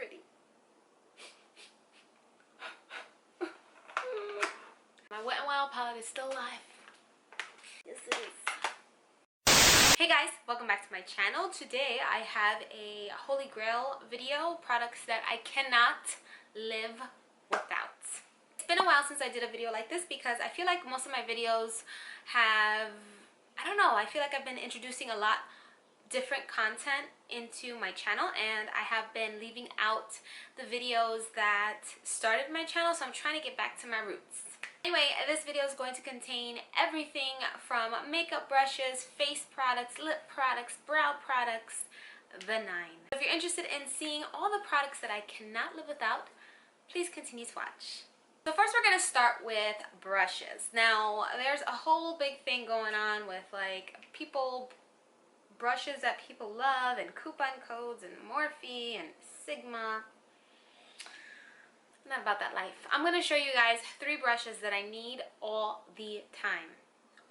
pretty. My Wet n Wild palette is still alive. Yes, it is. Hey guys, welcome back to my channel. Today I have a Holy Grail video, products that I cannot live without. It's been a while since I did a video like this because I feel like most of my videos have, I don't know, I feel like I've been introducing a lot different content into my channel and I have been leaving out the videos that started my channel, so I'm trying to get back to my roots. Anyway, this video is going to contain everything from makeup brushes, face products, lip products, brow products, the nine. If you're interested in seeing all the products that I cannot live without, please continue to watch. So first we're going to start with brushes. Now there's a whole big thing going on with like brushes that people love and coupon codes and Morphe and Sigma. Not about that life. I'm going to show you guys 3 brushes that I need all the time.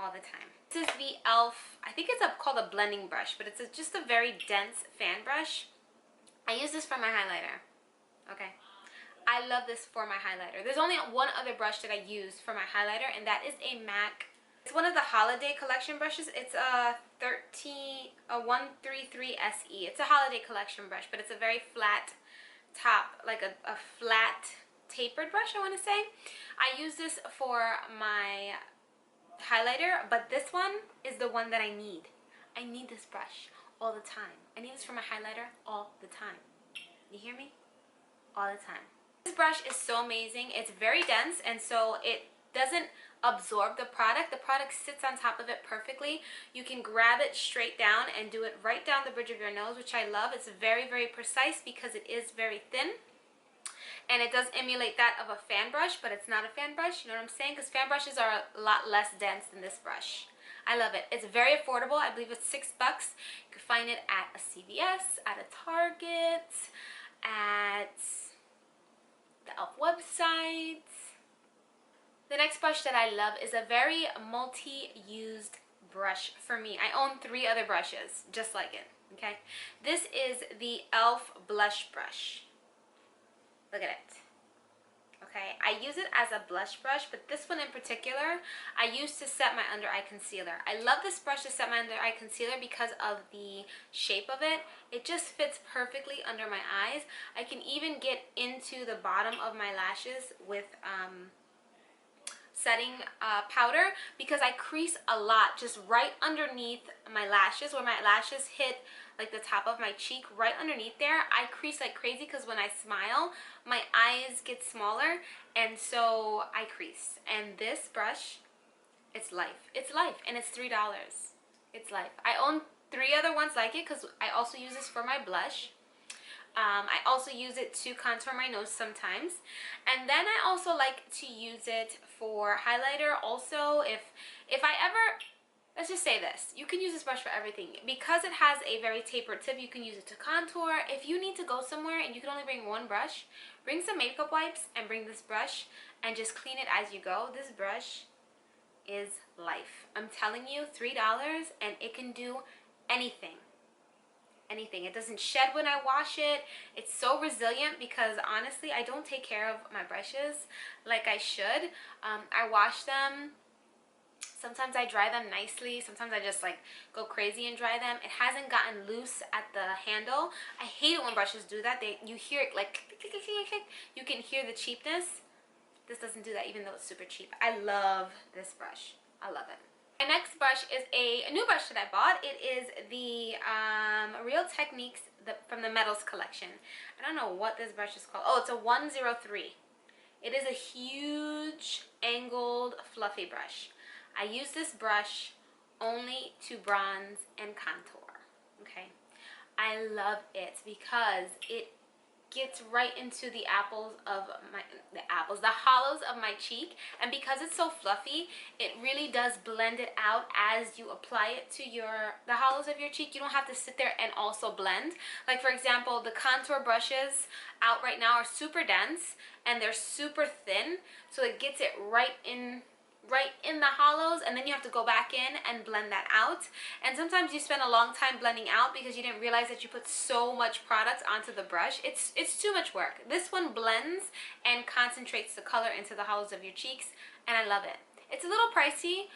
All the time. This is the e.l.f. I think it's called a blending brush, but it's just a very dense fan brush. I use this for my highlighter. Okay. I love this for my highlighter. There's only one other brush that I use for my highlighter, and that is a MAC. It's one of the holiday collection brushes. It's a 133 SE. It's a holiday collection brush, but it's a very flat top, like a flat tapered brush, I want to say. I use this for my highlighter, but this one is the one that I need. I need this brush all the time. I need this for my highlighter all the time. You hear me? All the time. This brush is so amazing. It's very dense, and so it doesn't absorb the product. The product sits on top of it perfectly. You can grab it straight down and do it right down the bridge of your nose, which I love. It's very, very precise because it is very thin. And it does emulate that of a fan brush, but it's not a fan brush. You know what I'm saying? Because fan brushes are a lot less dense than this brush. I love it. It's very affordable. I believe it's $6. You can find it at a CVS, at a Target, at the e.l.f. website. The next brush that I love is a very multi-used brush for me. I own 3 other brushes just like it, okay? This is the e.l.f. blush brush. Look at it. Okay, I use it as a blush brush, but this one in particular, I use to set my under eye concealer. I love this brush to set my under eye concealer because of the shape of it. It just fits perfectly under my eyes. I can even get into the bottom of my lashes with setting powder because I crease a lot just right underneath my lashes, where my lashes hit like the top of my cheek. Right underneath there I crease like crazy because when I smile my eyes get smaller, and so I crease. And this brush, it's life. It's life, and it's $3. It's life. I own 3 other ones like it because I also use this for my blush. I also use it to contour my nose sometimes, and then I also like to use it for highlighter. Also, if I ever, let's just say this, you can use this brush for everything because it has a very tapered tip. You can use it to contour. If you need to go somewhere and you can only bring one brush, bring some makeup wipes and bring this brush and just clean it as you go. This brush is life. I'm telling you, $3, and it can do anything. Anything. It doesn't shed when I wash it. It's so resilient because honestly I don't take care of my brushes like I should. I wash them. Sometimes I dry them nicely. Sometimes I just like go crazy and dry them. It hasn't gotten loose at the handle. I hate it when brushes do that. You hear it like click, click, click, click, click. You can hear the cheapness. This doesn't do that even though it's super cheap. I love this brush. I love it. My next brush is a new brush that I bought. It is the Real Techniques from the Metals collection. I don't know what this brush is called. Oh, it's a 103. It is a huge angled fluffy brush. I use this brush only to bronze and contour. Okay, I love it because it gets right into the hollows of my cheek, and because it's so fluffy, it really does blend it out as you apply it to the hollows of your cheek. You don't have to sit there and also blend. Like for example, the contour brushes out right now are super dense and they're super thin, so it gets it right in right in the hollows, and then you have to go back in and blend that out. And sometimes you spend a long time blending out because you didn't realize that you put so much product onto the brush. It's too much work. This one blends and concentrates the color into the hollows of your cheeks, and I love it. It's a little pricey,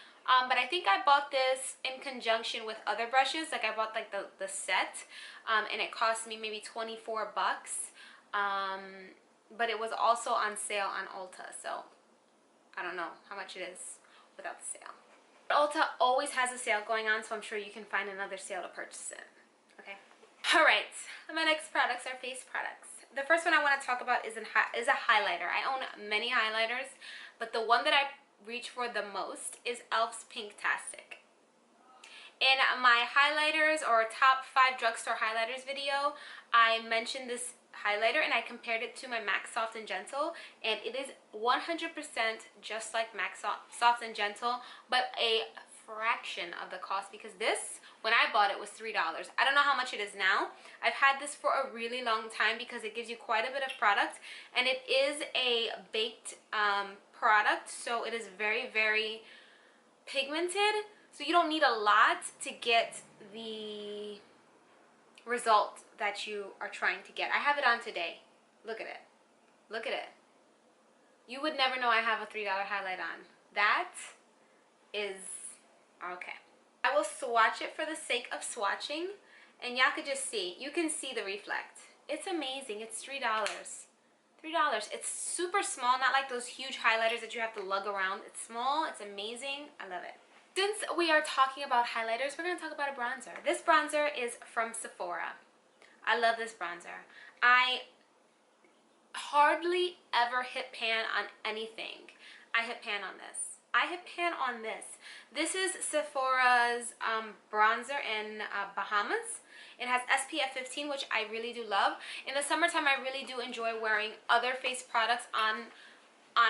but I think I bought this in conjunction with other brushes. Like I bought like the set, and it cost me maybe 24 bucks. But it was also on sale on Ulta, so I don't know how much it is without the sale. Ulta always has a sale going on, so I'm sure you can find another sale to purchase it. Okay. Alright, my next products are face products. The first one I want to talk about is a highlighter. I own many highlighters, but the one that I reach for the most is e.l.f.'s PinkTastic. In my highlighters or top 5 drugstore highlighters video, I mentioned this highlighter and I compared it to my MAC Soft and Gentle, and it is 100% just like MAC Soft and Gentle, but a fraction of the cost, because this, when I bought it, was $3. I don't know how much it is now. I've had this for a really long time because it gives you quite a bit of product, and it is a baked product, so it is very, very pigmented, so you don't need a lot to get the result that you are trying to get. I have it on today. Look at it. Look at it. You would never know I have a $3 highlight on. That is okay. I will swatch it for the sake of swatching, and y'all could just see. You can see the reflect. It's amazing. It's $3. $3. It's super small, not like those huge highlighters that you have to lug around. It's small. It's amazing. I love it. Since we are talking about highlighters, we're going to talk about a bronzer. This bronzer is from Sephora. I love this bronzer. I hardly ever hit pan on anything. I hit pan on this. I hit pan on this. This is Sephora's bronzer in Bahamas. It has SPF 15, which I really do love. In the summertime, I really do enjoy wearing other face products on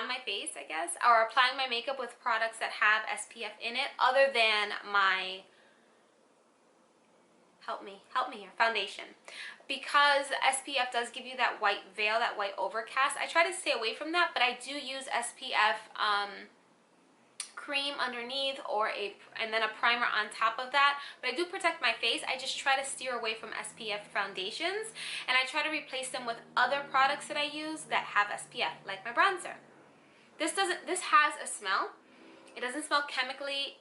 my face, I guess, or applying my makeup with products that have SPF in it, other than my, help me here, foundation. Because SPF does give you that white veil, that white overcast, I try to stay away from that, but I do use SPF cream underneath, and then a primer on top of that. But I do protect my face. I just try to steer away from SPF foundations, and I try to replace them with other products that I use that have SPF, like my bronzer. This has a smell. It doesn't smell chemically.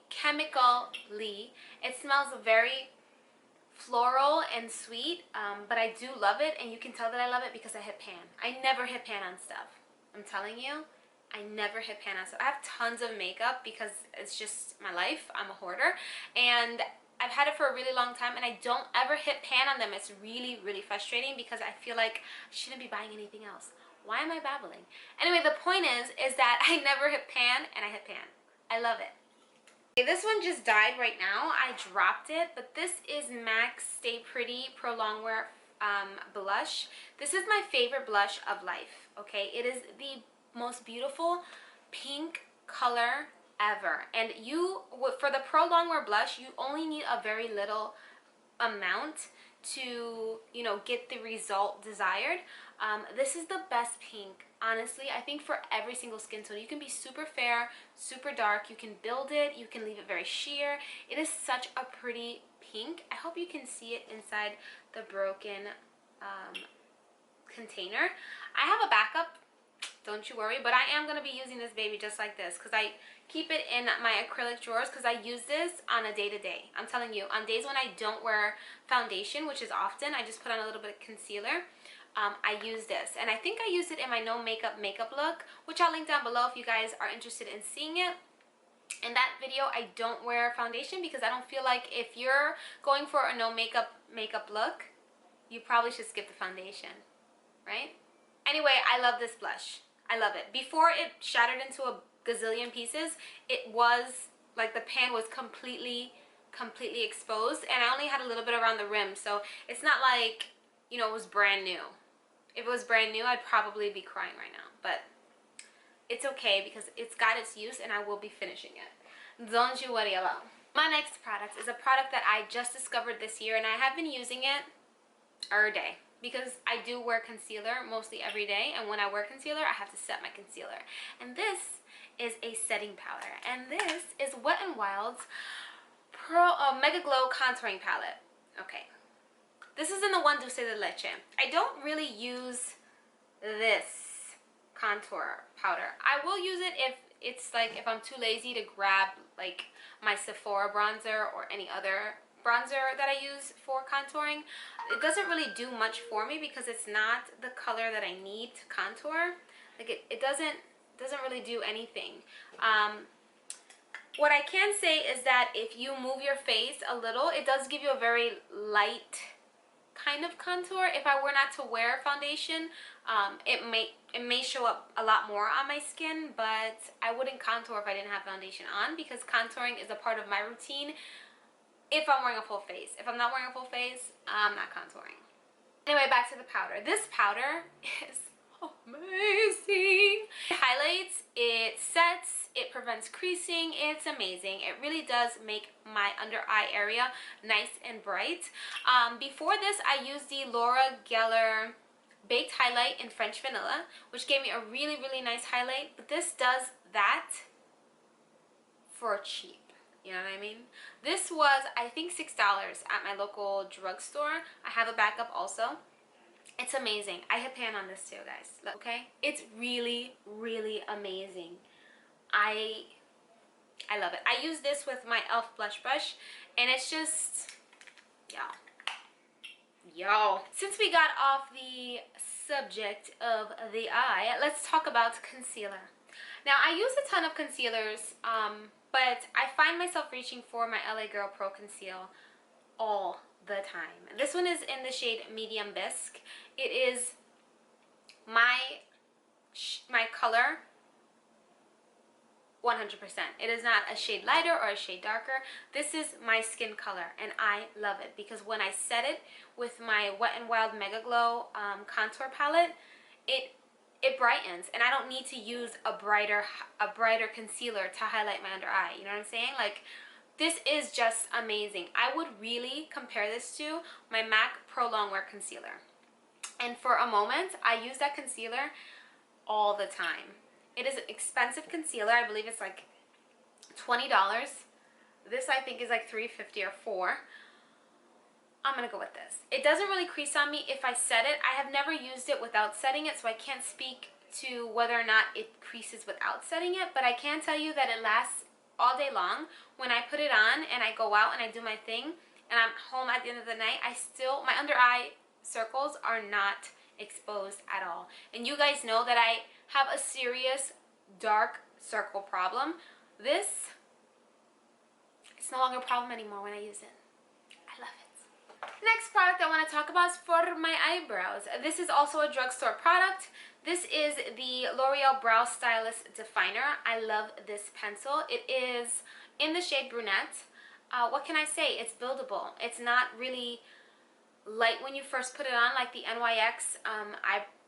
It smells very floral and sweet, but I do love it, and you can tell that I love it because I hit pan. I never hit pan on stuff. I'm telling you, I never hit pan on stuff. I have tons of makeup because it's just my life. I'm a hoarder, and I've had it for a really long time, and I don't ever hit pan on them. It's really, really frustrating because I feel like I shouldn't be buying anything else. Why am I babbling? Anyway, the point is that I never hit pan, and I hit pan. I love it. Okay, this one just died right now. I dropped it, but this is MAC Stay Pretty Pro Longwear blush. This is my favorite blush of life, okay? It is the most beautiful pink color ever. And for the Pro Longwear blush, you only need a very little amount to, you know, get the result desired. This is the best pink, honestly. I think for every single skin tone. You can be super fair, super dark. You can build it. You can leave it very sheer. It is such a pretty pink. I hope you can see it inside the broken container. I have a backup, don't you worry, but I am going to be using this baby just like this because I keep it in my acrylic drawers because I use this on a day-to-day. I'm telling you, on days when I don't wear foundation, which is often, I just put on a little bit of concealer. I use this, and I think I used it in my no makeup look, which I'll link down below if you guys are interested in seeing it. In that video, I don't wear foundation because I don't feel like if you're going for a no makeup look, you probably should skip the foundation, right? Anyway, I love this blush. I love it. Before it shattered into a gazillion pieces, it was like the pan was completely exposed, and I only had a little bit around the rim, so it's not like, you know, it was brand new. If it was brand new, I'd probably be crying right now, but it's okay because it's got its use and I will be finishing it. Don't you worry about it. My next product is a product that I just discovered this year, and I have been using it every day. because I do wear concealer mostly every day, and when I wear concealer, I have to set my concealer. And this is a setting powder, and this is Wet n Wild's MegaGlow contouring palette. Okay, this is in the one Dulce de Leche. I don't really use this contour powder. I will use it if it's like, if I'm too lazy to grab like my Sephora bronzer or any other bronzer that I use for contouring. It doesn't really do much for me because it's not the color that I need to contour. Like it doesn't really do anything. What I can say is that if you move your face a little, it does give you a very light kind of contour. If I were not to wear foundation, it may show up a lot more on my skin, but I wouldn't contour if I didn't have foundation on, because contouring is a part of my routine if I'm wearing a full face. If I'm not wearing a full face, I'm not contouring. Anyway, back to the powder. This powder is amazing. It highlights, it sets, it prevents creasing. It's amazing. It really does make my under eye area nice and bright. Before this, I used the L'Oreal Baked Highlight in French Vanilla, which gave me a really, really nice highlight. But this does that for cheap. You know what I mean? This was, I think, $6 at my local drugstore. I have a backup also. It's amazing. I hit pan on this too, guys. Look, okay? It's really, really amazing. I love it. I use this with my e.l.f. blush brush, and it's just, y'all. Since we got off the subject of the eye, let's talk about concealer. Now, I use a ton of concealers, but I find myself reaching for my LA Girl Pro Conceal all the time. This one is in the shade Medium Bisque. It is my color 100%. It is not a shade lighter or a shade darker. This is my skin color, and I love it because when I set it with my Wet n Wild MegaGlow contour palette, it brightens, and I don't need to use a brighter concealer to highlight my under eye. You know what I'm saying? Like, this is just amazing. I would really compare this to my MAC Pro Longwear concealer. And for a moment, I use that concealer all the time. It is an expensive concealer. I believe it's like $20. This, I think, is like $3.50 or $4. I'm gonna go with this. It doesn't really crease on me if I set it. I have never used it without setting it, so I can't speak to whether or not it creases without setting it, but I can tell you that it lasts all day long. When I put it on and I go out and I do my thing and I'm home at the end of the night, my under eye circles are not exposed at all. And you guys know that I have a serious dark circle problem. This, it's no longer a problem anymore when I use it. I love it. Next product I want to talk about is for my eyebrows. This is also a drugstore product. This is the L'Oreal Brow Stylist Definer. I love this pencil. It is in the shade Brunette. What can I say? It's buildable. It's not really light when you first put it on like the NYX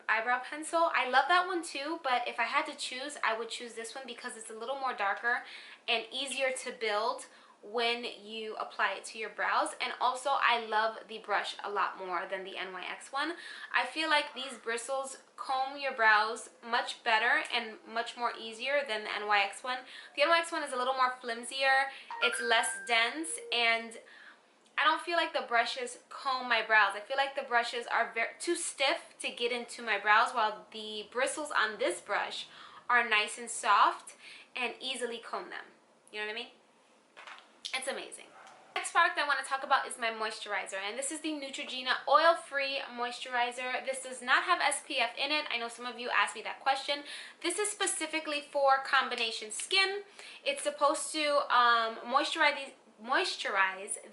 eyebrow pencil. I love that one too, but if I had to choose, I would choose this one because it's a little more darker and easier to build when you apply it to your brows. And also, I love the brush a lot more than the NYX one. I feel like these bristles comb your brows much better and much more easier than the NYX one. The NYX one is a little more flimsier, it's less dense, and I don't feel like the brushes comb my brows. I feel like the brushes are too stiff to get into my brows, while the bristles on this brush are nice and soft and easily comb them. You know what I mean? It's amazing. Next product I want to talk about is my moisturizer, and this is the Neutrogena oil-free moisturizer. This does not have SPF in it. I know some of you asked me that question. This is specifically for combination skin. It's supposed to moisturize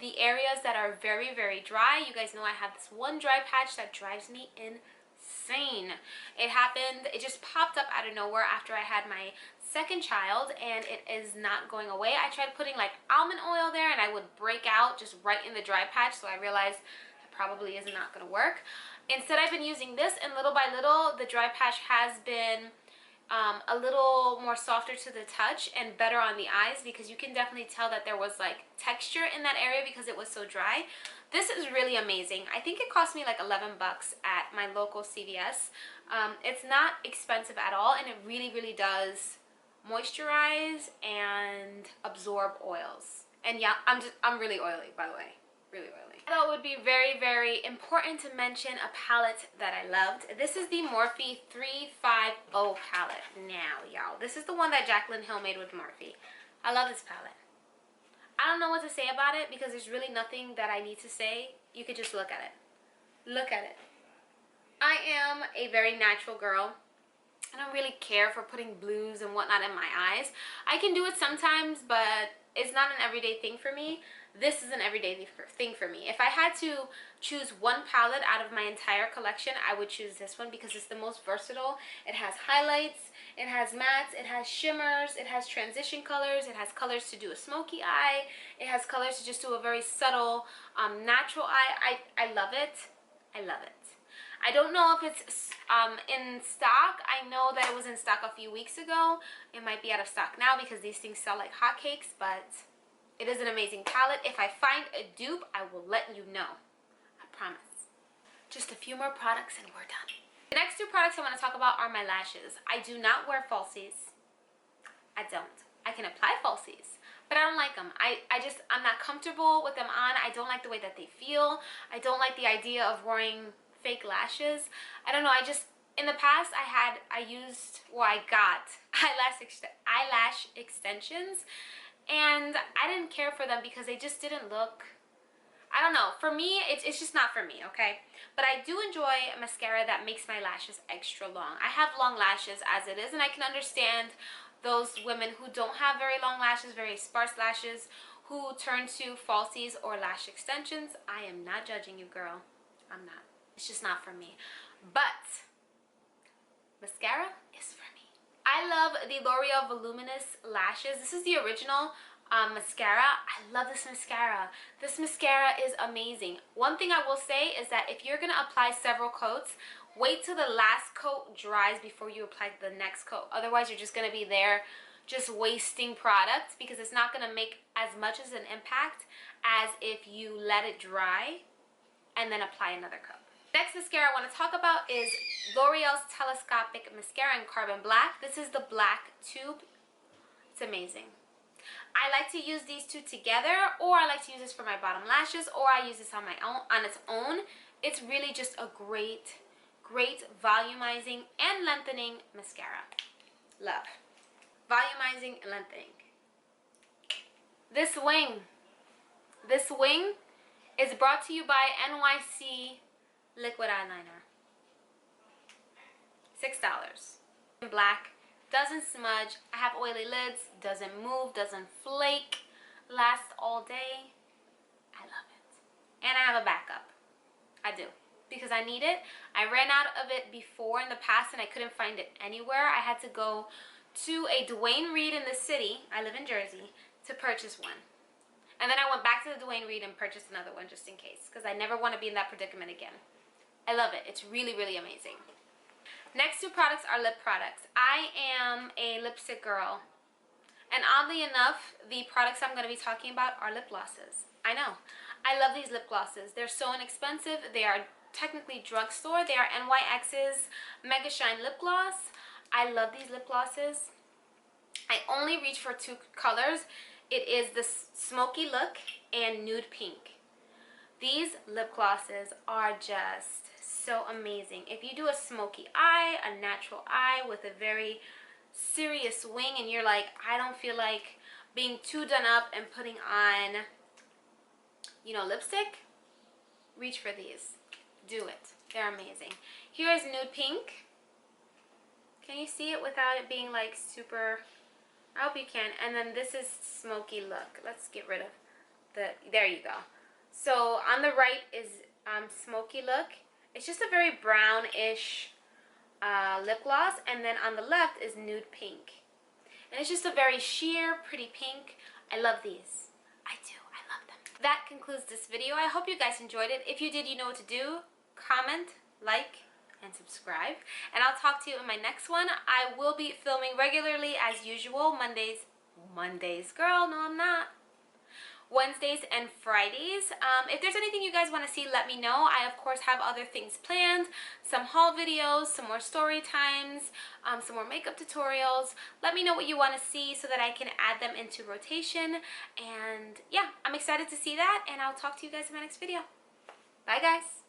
the areas that are very, very dry. You guys know I have this one dry patch that drives me insane. It just popped up out of nowhere after I had my second child, and it is not going away. I tried putting like almond oil there and I would break out just right in the dry patch, so I realized that probably is not going to work. Instead, I've been using this, and little by little the dry patch has been a little more softer to the touch and better on the eyes, because you can definitely tell that there was like texture in that area because it was so dry. This is really amazing. I think it cost me like 11 bucks at my local CVS. It's not expensive at all, and it really does moisturize and absorb oils. And yeah, I'm really oily, by the way. Really oily. I thought it would be very important to mention a palette that I loved. This is the Morphe 350 palette. Now, y'all, this is the one that Jaclyn Hill made with Morphe. I love this palette. I don't know what to say about it because there's really nothing that I need to say. You could just look at it. Look at it. I am a very natural girl. I don't really care for putting blues and whatnot in my eyes. I can do it sometimes, but it's not an everyday thing for me. This is an everyday thing for me. If I had to choose one palette out of my entire collection, I would choose this one because it's the most versatile. It has highlights, it has mattes, it has shimmers, it has transition colors, it has colors to do a smoky eye, it has colors to just do a very subtle, natural eye. I love it. I love it. I don't know if it's in stock. I know that it was in stock a few weeks ago. It might be out of stock now because these things sell like hotcakes, but it is an amazing palette. If I find a dupe, I will let you know. I promise. Just a few more products and we're done. The next two products I want to talk about are my lashes. I do not wear falsies. I don't. I can apply falsies, but I don't like them. I'm not comfortable with them on. I don't like the way that they feel. I don't like the idea of wearing fake lashes. I don't know. In the past I got eyelash extensions, and I didn't care for them because they just didn't look, I don't know, for me it's just not for me, okay? But I do enjoy mascara that makes my lashes extra long. I have long lashes as it is, and I can understand those women who don't have very long lashes, very sparse lashes, who turn to falsies or lash extensions. I am not judging you, girl. I'm not. It's just not for me. But mascara is for me. I love the L'Oreal Voluminous lashes. This is the original mascara. I love this mascara. This mascara is amazing. One thing I will say is that if you're gonna apply several coats, wait till the last coat dries before you apply the next coat. Otherwise, you're just gonna be there just wasting product, because it's not gonna make as much as an impact as if you let it dry and then apply another coat. Next mascara I want to talk about is L'Oreal's Telescopic Mascara in Carbon Black. This is the black tube. It's amazing. I like to use these two together, or I like to use this for my bottom lashes, or I use this on my own, on its own. It's really just a great volumizing and lengthening mascara. Love. Volumizing and lengthening. This wing is brought to you by NYC Liquid Eyeliner. $6. In black, doesn't smudge. I have oily lids, doesn't move, doesn't flake, lasts all day. I love it. And I have a backup. I do, because I need it. I ran out of it before in the past and I couldn't find it anywhere. I had to go to a Duane Reade in the city, I live in Jersey, to purchase one. And then I went back to the Duane Reade and purchased another one just in case, because I never want to be in that predicament again. I love it. It's really amazing. Next two products are lip products. I am a lipstick girl. And oddly enough, the products I'm going to be talking about are lip glosses. I know. I love these lip glosses. They're so inexpensive. They are technically drugstore. They are NYX's MegaShine lip gloss. I love these lip glosses. I only reach for two colors. It is the Smoky Look and Nude Pink. These lip glosses are just so amazing. If you do a smoky eye, a natural eye with a very serious wing, and you're like, I don't feel like being too done up and putting on, you know, lipstick, reach for these. Do it. They're amazing. Here is Nude Pink. Can you see it without it being like super? I hope you can. And then this is Smoky Look. Let's get rid of the, there you go. So on the right is Smoky Look. It's just a very brownish lip gloss, and then on the left is Nude Pink. And it's just a very sheer, pretty pink. I love these. I do. I love them. That concludes this video. I hope you guys enjoyed it. If you did, you know what to do. Comment, like, and subscribe. And I'll talk to you in my next one. I will be filming regularly as usual, Mondays, girl, no I'm not. Wednesdays and Fridays. If there's anything you guys want to see, let me know. I of course have other things planned, some haul videos, some more story times, some more makeup tutorials. Let me know what you want to see so that I can add them into rotation. And yeah, I'm excited to see that, and I'll talk to you guys in my next video. Bye guys.